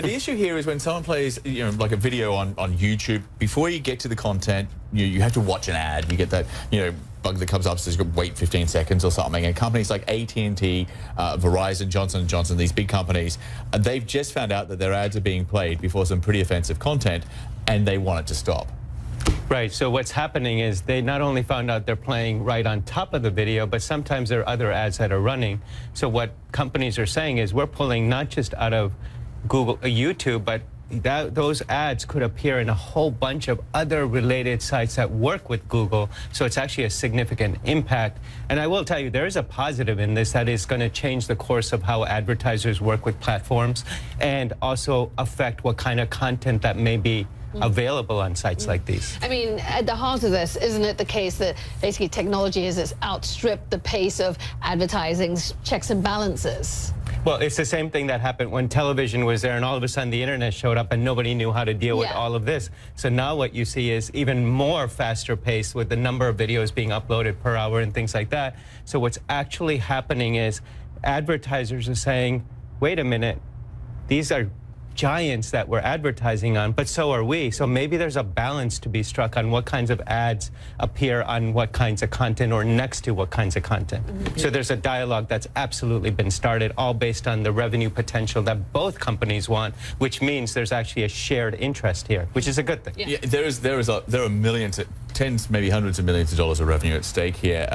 The issue here is when someone plays, like a video on YouTube, before you get to the content, you have to watch an ad. You get that, bug that comes up, says you got to wait 15 seconds or something. And companies like AT&T, Verizon, Johnson & Johnson, these big companies, they've just found out that their ads are being played before some pretty offensive content, and they want it to stop. Right, so what's happening is they not only found out they're playing right on top of the video, but sometimes there are other ads that are running. So what companies are saying is we're pulling not just out of Google, YouTube, but those ads could appear in a whole bunch of other related sites that work with Google. So it's actually a significant impact. And I will tell you, there is a positive in this that is going to change the course of how advertisers work with platforms and also affect what kind of content that may be available on sites like these. I mean, at the heart of this, isn't it the case that basically technology has outstripped the pace of advertising's checks and balances? Well, it's the same thing that happened when television was there and all of a sudden the internet showed up and nobody knew how to deal with all of this. So now what you see is even more faster pace with the number of videos being uploaded per hour and things like that. So what's actually happening is advertisers are saying, wait a minute, these are giants that we're advertising on, but so are we. So maybe there's a balance to be struck on what kinds of ads appear on what kinds of content or next to what kinds of content. So there's a dialogue that's absolutely been started, all based on the revenue potential that both companies want, which means there's actually a shared interest here, which is a good thing. Yeah, there are millions, tens, maybe hundreds of millions of dollars of revenue at stake here.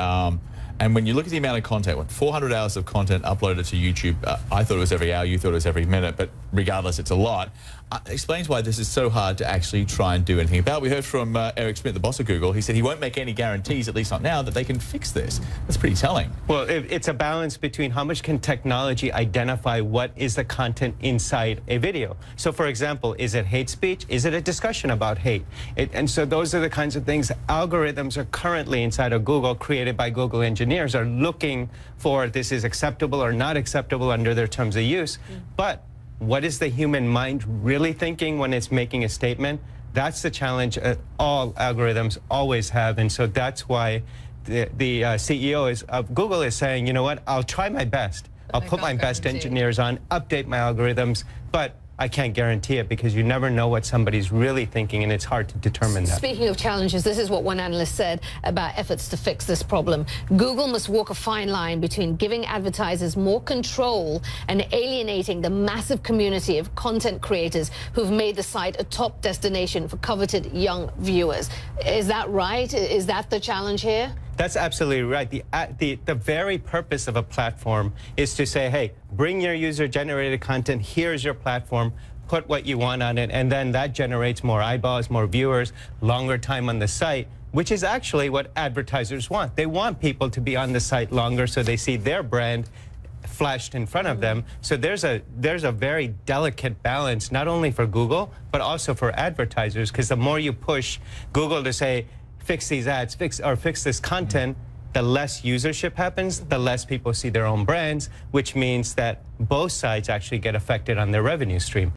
And when you look at the amount of content, 400 hours of content uploaded to YouTube, I thought it was every hour, you thought it was every minute, but regardless, it's a lot. Explains why this is so hard to actually try and do anything about. We heard from Eric Schmidt, the boss of Google. He said he won't make any guarantees, at least not now, that they can fix this. That's pretty telling. Well, it's a balance between how much can technology identify what is the content inside a video. So, for example, is it hate speech? Is it a discussion about hate? And so those are the kinds of things algorithms are currently inside of Google, created by Google engineers, are looking for. This is acceptable or not acceptable under their terms of use. But what is the human mind really thinking when it's making a statement? That's the challenge all algorithms always have. And so that's why the CEO of Google is saying, you know what, I'll try my best. I'll put my best engineers on, update my algorithms, but I can't guarantee it because you never know what somebody's really thinking, and it's hard to determine that. Speaking of challenges, this is what one analyst said about efforts to fix this problem. Google must walk a fine line between giving advertisers more control and alienating the massive community of content creators who've made the site a top destination for coveted young viewers. Is that right? Is that the challenge here? That's absolutely right. The very purpose of a platform is to say, hey, bring your user-generated content, here's your platform, put what you want on it, and then that generates more eyeballs, more viewers, longer time on the site, which is actually what advertisers want. They want people to be on the site longer so they see their brand flashed in front of them. So there's a very delicate balance, not only for Google, but also for advertisers, because the more you push Google to say, fix these ads, fix this content, the less usership happens, the less people see their own brands, which means that both sides actually get affected on their revenue stream.